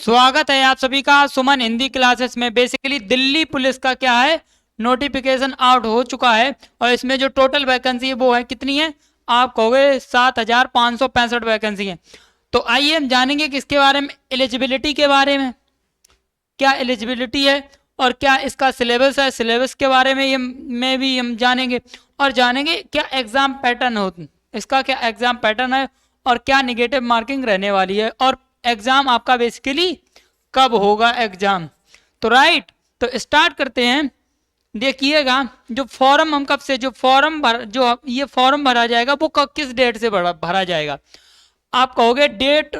स्वागत है आप सभी का सुमन हिंदी क्लासेस में। बेसिकली दिल्ली पुलिस का क्या है, नोटिफिकेशन आउट हो चुका है और इसमें जो टोटल वैकेंसी है वो है कितनी है, आप कहोगे 7,565 वैकेंसी है। तो आइए हम जानेंगे किसके बारे में, एलिजिबिलिटी के बारे में, क्या एलिजिबिलिटी है और क्या इसका सिलेबस है, सिलेबस के बारे में में भी हम जानेंगे और जानेंगे क्या एग्जाम पैटर्न हो, इसका क्या एग्जाम पैटर्न है और क्या निगेटिव मार्किंग रहने वाली है और एग्जाम आपका बेसिकली कब होगा एग्जाम। तो राइट, तो स्टार्ट करते हैं। देखिएगा जो फॉर्म हम कब से, जो फॉर्म भर, जो ये फॉर्म भरा जाएगा वो कब, किस डेट से भरा जाएगा। आप कहोगे डेट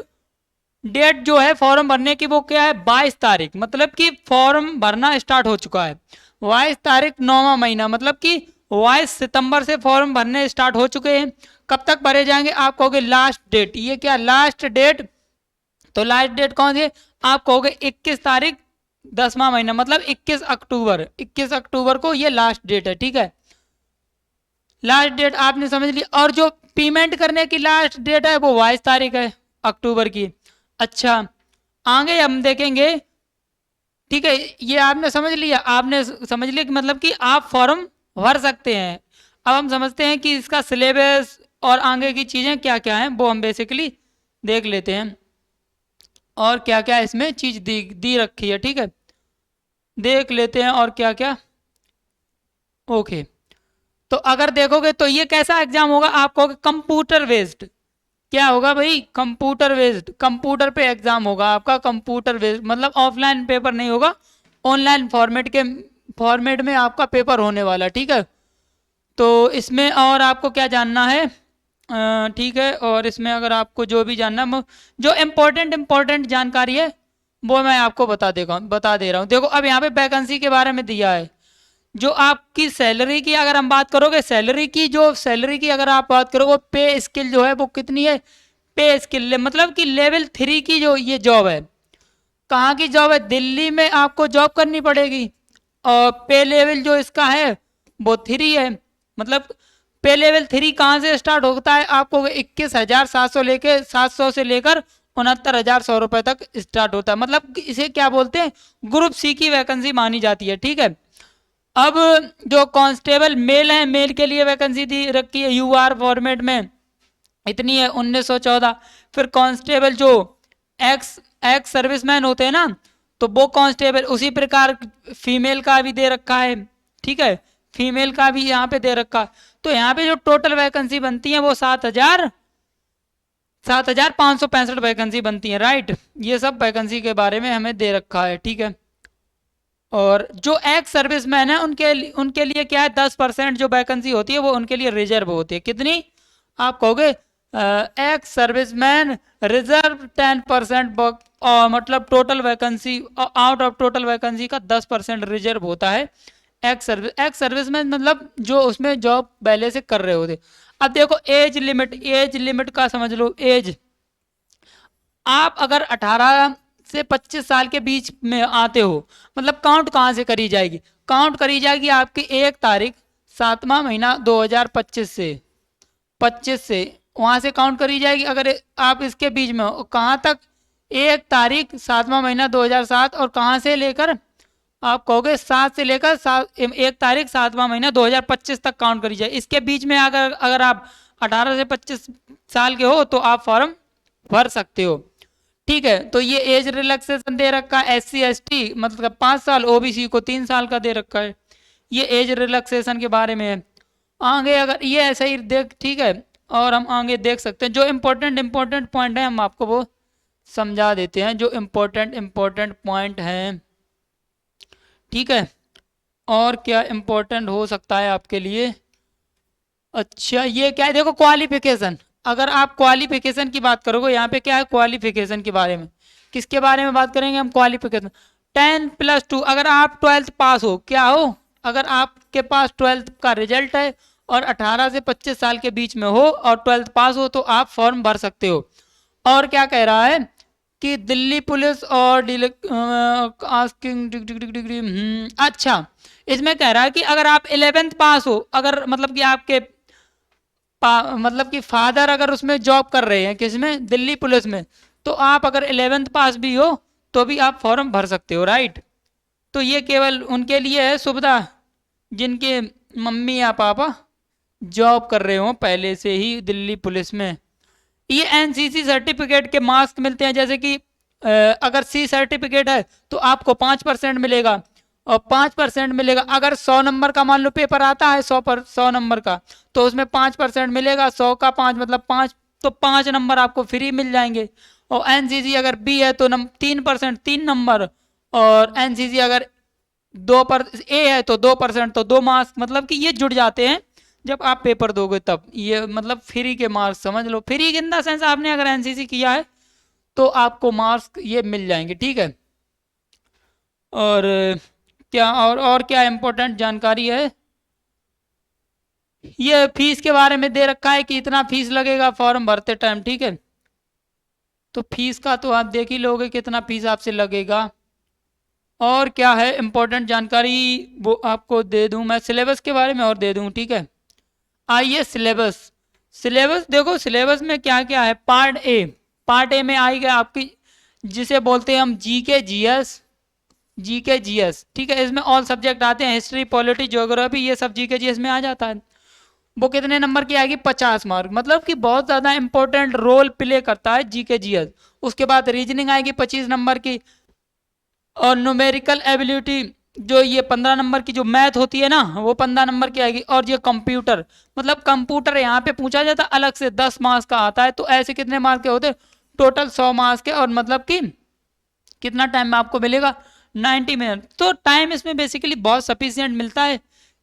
जो है फॉर्म भरने की वो क्या है, 22 तारीख, मतलब कि फॉर्म भरना स्टार्ट हो चुका है। 22 तारीख 9वां महीना, मतलब कि 22 सितंबर से फॉर्म भरने स्टार्ट हो चुके हैं। कब तक भरे जाएंगे, आप कहोगे लास्ट डेट, ये क्या लास्ट डेट, तो लास्ट डेट कौन सी, आप कहोगे 21 तारीख 10वां महीना, मतलब 21 अक्टूबर, 21 अक्टूबर को ये लास्ट डेट है। ठीक है, लास्ट डेट आपने समझ ली। और जो पेमेंट करने की लास्ट डेट है वो 22 तारीख है अक्टूबर की। अच्छा, आगे हम देखेंगे। ठीक है, ये आपने समझ लिया, आपने समझ लिया कि मतलब कि आप फॉर्म भर सकते हैं। अब हम समझते हैं कि इसका सिलेबस और आगे की चीज़ें क्या क्या हैं वो हम बेसिकली देख लेते हैं और क्या क्या इसमें चीज़ दी रखी है। ठीक है, देख लेते हैं और क्या क्या। ओके, तो अगर देखोगे तो ये कैसा एग्जाम होगा, आप कहोगे कंप्यूटर बेस्ड। क्या होगा भाई, कंप्यूटर बेस्ड, कंप्यूटर पे एग्जाम होगा आपका, कंप्यूटर बेस्ड मतलब ऑफलाइन पेपर नहीं होगा, ऑनलाइन फॉर्मेट में आपका पेपर होने वाला। ठीक है, तो इसमें और आपको क्या जानना है, ठीक है, और इसमें अगर आपको जो भी जानना, जो इम्पोर्टेंट जानकारी है वो मैं आपको बता दे रहा हूँ। देखो अब यहाँ पे वैकेंसी के बारे में दिया है। जो आपकी सैलरी की अगर हम बात करोगे, सैलरी की अगर आप बात करोगे, पे स्किल जो है वो कितनी है, पे स्किल मतलब कि लेवल 3 की जो ये जॉब है, कहाँ की जॉब है, दिल्ली में आपको जॉब करनी पड़ेगी और पे लेवल जो इसका है वो 3 है। मतलब पे लेवल 3 कहाँ से स्टार्ट होता है, आपको 21,700 से लेकर 69,100 रुपए तक स्टार्ट होता है। मतलब इसे क्या बोलते हैं, ग्रुप सी की वैकेंसी मानी जाती है। ठीक है, अब जो कांस्टेबल मेल है, मेल के लिए वैकेंसी दी रखी है यूआर फॉर्मेट में, इतनी है 1914। फिर कांस्टेबल जो एक्स एक्स सर्विसमैन होते हैं ना, तो वो कांस्टेबल उसी प्रकार फीमेल का भी दे रखा है। ठीक है, फीमेल का भी यहाँ पे दे रखा है। तो यहाँ पे जो टोटल वैकेंसी बनती है वो 7,565 वैकेंसी बनती है। राइट, ये सब वैकेंसी के बारे में हमें दे रखा है। ठीक है, और जो एक्स सर्विसमैन है उनके लिए क्या है, 10% जो वैकेंसी होती है वो उनके लिए रिजर्व होती है। कितनी, आप कहोगे एक्स सर्विसमैन रिजर्व 10%, मतलब total vacancy, out of total vacancy का 10% रिजर्व होता है। एक्स सर्विसमैन मतलब जो उसमें जॉब पहले से कर रहे होते। अब देखो एज लिमिट का समझ लो। एज, आप अगर 18 से 25 साल के बीच में आते हो, मतलब काउंट कहाँ से करी जाएगी, काउंट करी जाएगी आपकी 1 तारीख 7वां महीना 2025 से वहाँ से काउंट करी जाएगी। अगर आप इसके बीच में हो, कहाँ तक, 1 तारीख 7वां महीना 2007 और कहाँ से लेकर, आप कहोगे 7 से लेकर 1 तारीख 7वां महीना 2025 तक काउंट करी जाए। इसके बीच में अगर आप 18 से 25 साल के हो तो आप फॉर्म भर सकते हो। ठीक है, तो ये एज रिलैक्सेशन दे रखा है, SC ST मतलब 5 साल, OBC को 3 साल का दे रखा है। ये एज रिलैक्सेशन के बारे में है। आगे अगर ये ऐसा ही देख, ठीक है, और हम आगे देख सकते हैं जो इम्पोर्टेंट पॉइंट है हम आपको वो समझा देते हैं, जो इम्पोर्टेंट पॉइंट हैं। ठीक है, और क्या इम्पोर्टेंट हो सकता है आपके लिए। अच्छा, ये क्या है, देखो क्वालिफिकेशन, अगर आप क्वालिफिकेशन की बात करोगे, यहाँ पे क्या है क्वालिफिकेशन के बारे में, किसके बारे में बात करेंगे हम, क्वालिफिकेशन 10+2, अगर आप 12th पास हो, क्या हो, अगर आपके पास 12th का रिजल्ट है और 18 से 25 साल के बीच में हो और 12th पास हो तो आप फॉर्म भर सकते हो। और क्या कह रहा है कि दिल्ली पुलिस और अच्छा, इसमें कह रहा है कि अगर आप 11th पास हो, अगर मतलब कि आपके मतलब कि फादर अगर उसमें जॉब कर रहे हैं, किसमें, दिल्ली पुलिस में, तो आप अगर 11th पास भी हो तो भी आप फॉर्म भर सकते हो, राइट। तो ये केवल उनके लिए है सुविधा जिनके मम्मी या पापा जॉब कर रहे हो पहले से ही दिल्ली पुलिस में। ये एनसीसी सर्टिफिकेट के मार्क्स मिलते हैं, जैसे कि अगर सी सर्टिफिकेट है तो आपको 5% मिलेगा, और 5% मिलेगा अगर 100 नंबर का मान लो पेपर आता है, 100 नंबर का, तो उसमें 5% मिलेगा। 100 का 5 मतलब 5, तो 5 नंबर आपको फ्री मिल जाएंगे। और एनसीसी अगर बी है तो 3%, 3 नंबर। और एनसीसी अगर ए है तो 2%, तो 2 मार्क्स, मतलब कि ये जुड़ जाते हैं जब आप पेपर दोगे तब। ये मतलब फ्री के मार्क्स समझ लो, फ्री इन द सेंस आपने अगर एनसीसी किया है तो आपको मार्क्स ये मिल जाएंगे, ठीक है। और क्या और क्या इंपॉर्टेंट जानकारी है, ये फीस के बारे में दे रखा है कि इतना फीस लगेगा फॉर्म भरते टाइम, ठीक है। तो फीस का तो आप देख ही लोगे कितना फीस आपसे लगेगा। और क्या है इंपॉर्टेंट जानकारी वो आपको दे दूं मैं, सिलेबस के बारे में और दे दूं, ठीक है। आइए सिलेबस, सिलेबस देखो, सिलेबस में क्या क्या है। पार्ट ए में आएगा आपकी जिसे बोलते हैं हम जीके जीएस, ठीक है। इसमें ऑल सब्जेक्ट आते हैं, हिस्ट्री, पॉलिटी, ज्योग्राफी, ये सब जीके जीएस में आ जाता है। वो कितने नंबर की आएगी, 50 मार्क, मतलब कि बहुत ज़्यादा इंपॉर्टेंट रोल प्ले करता है जीके जीएस। उसके बाद रीजनिंग आएगी 25 नंबर की, और न्यूमेरिकल एबिलिटी जो ये 15 नंबर की जो मैथ होती है ना, वो 15 नंबर की आएगी। और ये कंप्यूटर, मतलब कंप्यूटर यहाँ पे पूछा जाता अलग से 10 मार्क्स का आता है। तो ऐसे कितने मार्क्स के होते, टोटल 100 मार्क्स के। और मतलब कि कितना टाइम में आपको मिलेगा, 90 मिनट। तो टाइम इसमें बेसिकली बहुत सफिशियंट मिलता है,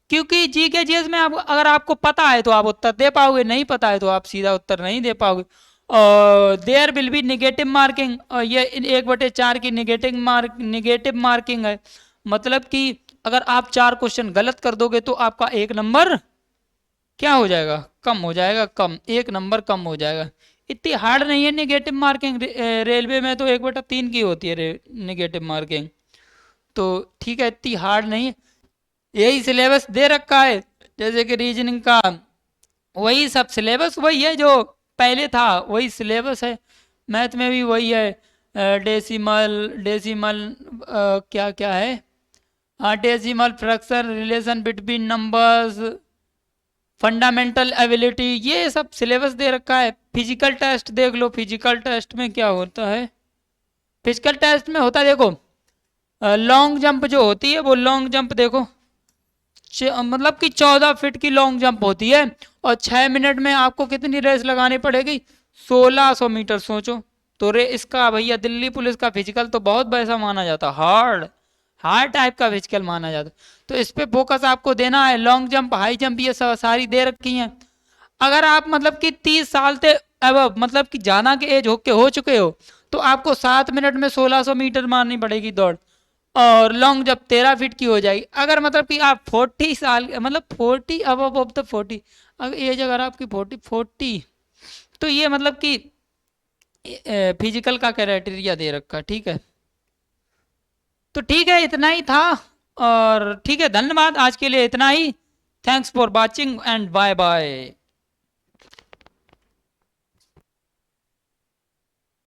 क्योंकि जीके जीएस में आप अगर आपको पता है तो आप उत्तर दे पाओगे, नहीं पता है तो आप सीधा उत्तर नहीं दे पाओगे। और there will be negative marking, और ये 1/4 की निगेटिव मार्किंग है। मतलब कि अगर आप 4 क्वेश्चन गलत कर दोगे तो आपका 1 नंबर क्या हो जाएगा, कम हो जाएगा, कम 1 नंबर कम हो जाएगा। इतनी हार्ड नहीं है निगेटिव मार्किंग, रेलवे में तो 1/3 की होती है निगेटिव मार्किंग। तो ठीक है, इतनी हार्ड नहीं है। यही सिलेबस दे रखा है, जैसे कि रीजनिंग का वही सब सिलेबस वही है जो पहले था, वही सिलेबस है। मैथ में भी वही है, डेसिमल डेसिमल क्या क्या है, हाँ, decimal, fraction, relation between numbers, fundamental ability, ये सब सिलेबस दे रखा है। फिजिकल टेस्ट देख लो, फिजिकल टेस्ट में क्या होता है। फिजिकल टेस्ट में होता है देखो, लॉन्ग जंप जो होती है, वो लॉन्ग जंप देखो, मतलब कि 14 फीट की लॉन्ग जंप होती है। और 6 मिनट में आपको कितनी रेस लगानी पड़ेगी, 1600 मीटर, सोचो। तो इसका भैया दिल्ली पुलिस का फिजिकल तो बहुत वैसा माना जाता, हार्ड हार्ड टाइप का फिजिकल माना जाता। तो इस पे फोकस आपको देना है। लॉन्ग जंप, हाई जंप, ये सब सारी दे रखी हैं। अगर आप मतलब कि 30 साल से अब मतलब कि ज़्यादा के एज हो चुके हो तो आपको 7 मिनट में 1600 मीटर मारनी पड़ेगी दौड़। और लॉन्ग जंप 13 फीट की हो जाएगी। अगर मतलब कि आप 40 साल, मतलब 40 अब तो 40, अगर एज अगर आपकी 40 तो ये मतलब कि फिजिकल का क्राइटेरिया दे रखा, ठीक है। तो ठीक है, इतना ही था। और ठीक है, धन्यवाद, आज के लिए इतना ही। Thanks for watching and bye bye.